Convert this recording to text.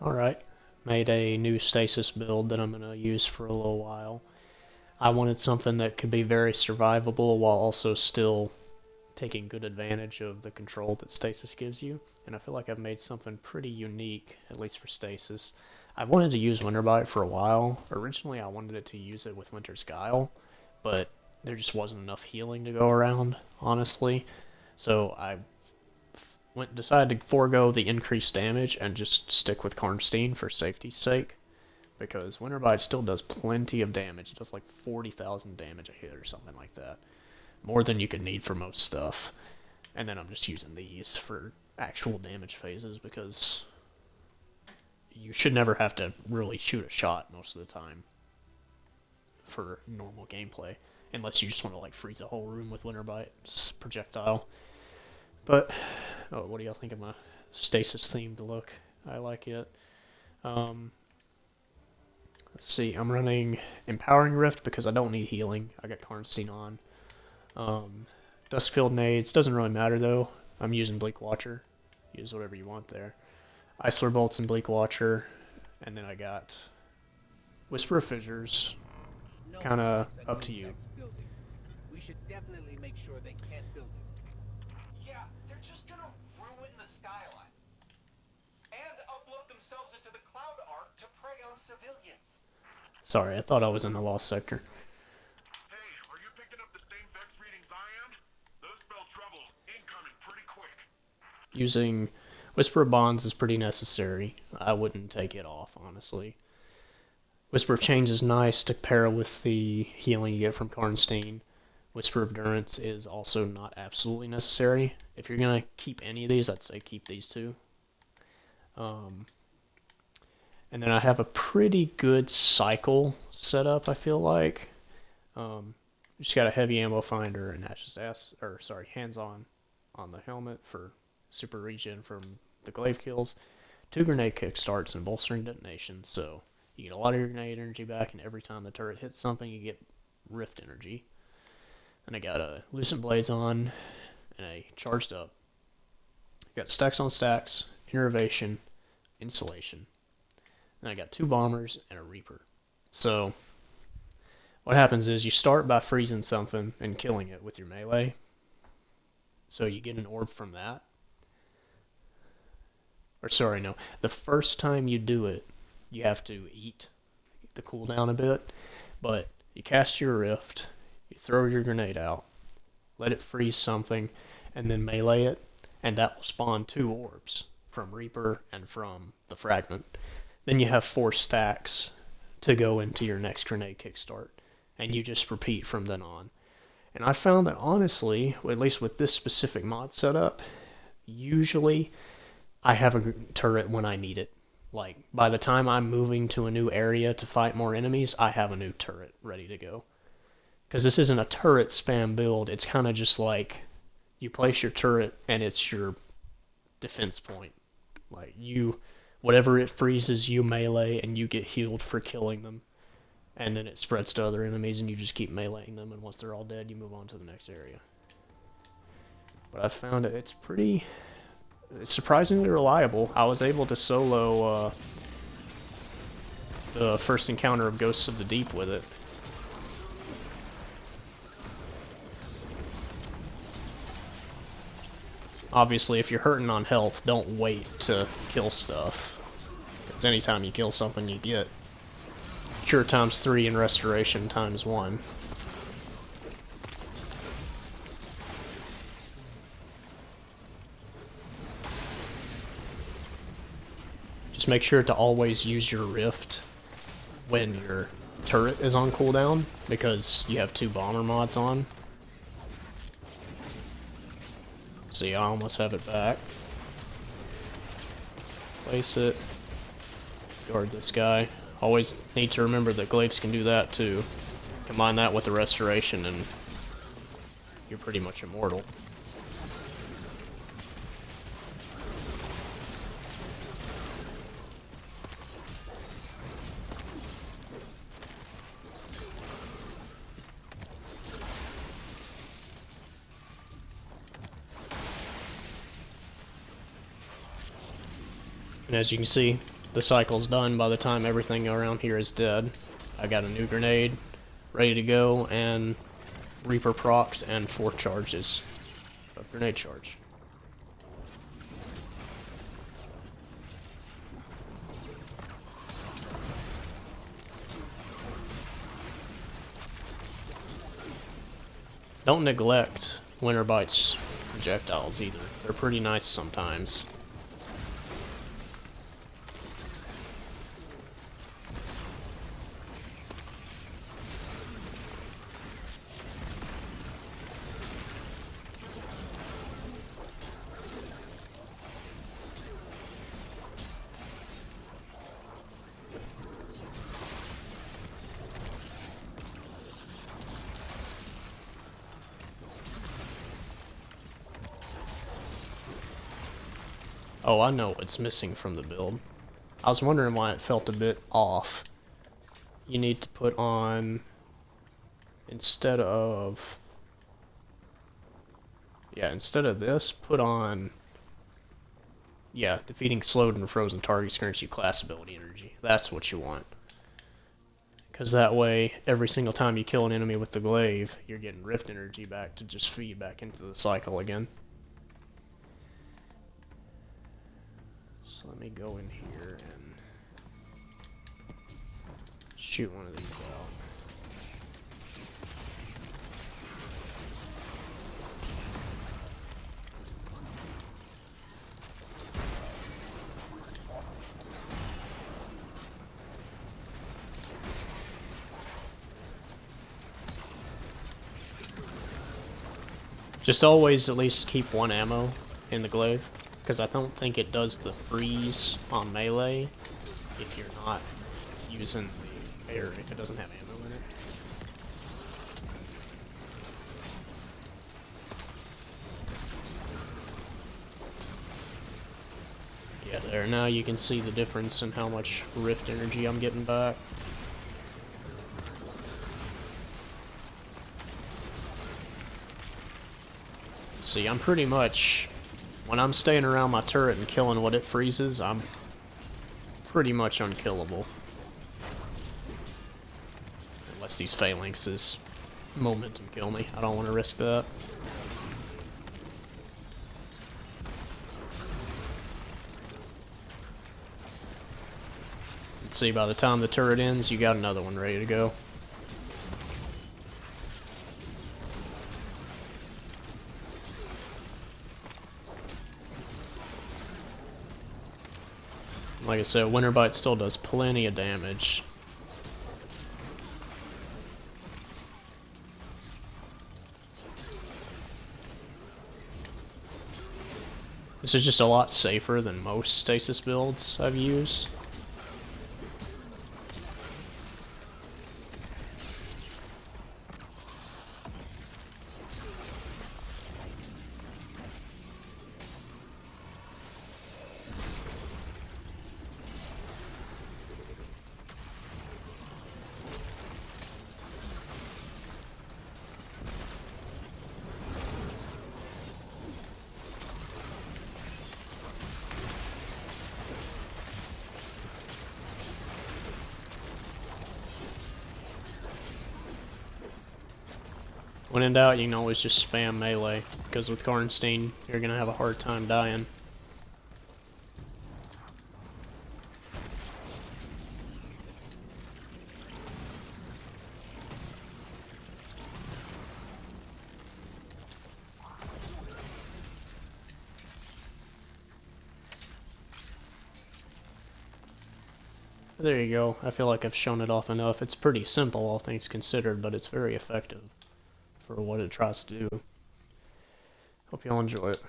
Alright, made a new Stasis build that I'm going to use for a little while. I wanted something that could be very survivable while also still taking good advantage of the control that Stasis gives you, and I feel like I've made something pretty unique, at least for Stasis. I've wanted to use Winterbite for a while. Originally I wanted to use it with Winter's Guile, but there just wasn't enough healing to go around, honestly. So I decided to forego the increased damage and just stick with Karnstein for safety's sake, because Winterbite still does plenty of damage. It does like 40,000 damage a hit or something like that. More than you could need for most stuff. And then I'm just using these for actual damage phases because you should never have to really shoot a shot most of the time for normal gameplay. Unless you just want to like freeze a whole room with Winterbite's projectile. But, oh, what do y'all think of my Stasis themed look? I like it. Um, let's see, I'm running Empowering Rift because I don't need healing. I got Karnstein on. Duskfield Nades, doesn't really matter though. I'm using Bleak Watcher. Use whatever you want there. Isler Bolts and Bleak Watcher. And then I got Whisper of Fissures. Kinda up to you. We should definitely make sure they can't build it. Yeah, they're just gonna ruin the skyline. And upload themselves into the Cloud Ark to prey on civilians. Sorry, I thought I was in the Lost Sector. Hey, are you picking up the same Vex readings I am? Those spell trouble incoming pretty quick. Using Whisper of Bonds is pretty necessary. I wouldn't take it off, honestly. Whisper of Change is nice to pair with the healing you get from Karnstein. Whisper of Durance is also not absolutely necessary. If you're going to keep any of these, I'd say keep these two. And then I have a pretty good cycle set up, I feel like. Just got a heavy ammo finder and hands-on on the helmet for super regen from the glaive kills. 2 grenade kickstarts and bolstering detonations, so you get a lot of your grenade energy back, and every time the turret hits something, you get rift energy. And I got a Lucent Blades on, and a charged up. Got stacks on stacks, innervation, insulation. And I got 2 bombers and a reaper. So what happens is you start by freezing something and killing it with your melee. So you get an orb from that. Or sorry, no. The first time you do it, you have to eat the cooldown a bit. But you cast your rift, you throw your grenade out, let it freeze something, and then melee it, and that will spawn 2 orbs from Reaper and from the Fragment. Then you have 4 stacks to go into your next grenade kickstart, and you just repeat from then on. And I found that honestly, at least with this specific mod setup, usually I have a turret when I need it. Like, by the time I'm moving to a new area to fight more enemies, I have a new turret ready to go. Because this isn't a turret spam build, it's kind of just like, you place your turret and it's your defense point. Like, whatever it freezes, you melee and you get healed for killing them. And then it spreads to other enemies and you just keep meleeing them, and once they're all dead, you move on to the next area. But I found it's surprisingly reliable. I was able to solo the first encounter of Ghosts of the Deep with it. Obviously, if you're hurting on health, don't wait to kill stuff. Because anytime you kill something, you get Cure times 3 and Restoration times 1. Just make sure to always use your Rift when your turret is on cooldown, because you have 2 bomber mods on. See, I almost have it back. Place it. Guard this guy. Always need to remember that glaives can do that too. Combine that with the restoration and you're pretty much immortal. And as you can see, the cycle's done by the time everything around here is dead. I got a new grenade ready to go, and Reaper procced, and 4 charges of grenade charge. Don't neglect Winterbite's projectiles either. They're pretty nice sometimes. Oh, I know what's missing from the build. I was wondering why it felt a bit off. You need to put on, instead of this, put on, defeating slowed and frozen targets grants you class ability energy. That's what you want. Because that way, every single time you kill an enemy with the glaive, you're getting rift energy back to just feed back into the cycle again. So let me go in here and shoot one of these out. Just always at least keep 1 ammo in the glaive, because I don't think it does the freeze on melee if you're not using the, or if it doesn't have ammo in it. Yeah, there, now you can see the difference in how much rift energy I'm getting back. See, I'm pretty much, when I'm staying around my turret and killing what it freezes, I'm pretty much unkillable. Unless these phalanxes momentum kill me. I don't want to risk that. Let's see, by the time the turret ends, you got another one ready to go. Like I said, Winterbite still does plenty of damage. This is just a lot safer than most Stasis builds I've used. When in doubt, you can always just spam melee, because with Karnstein, you're gonna have a hard time dying. There you go. I feel like I've shown it off enough. It's pretty simple, all things considered, but it's very effective for what it tries to do. Hope y'all enjoy it.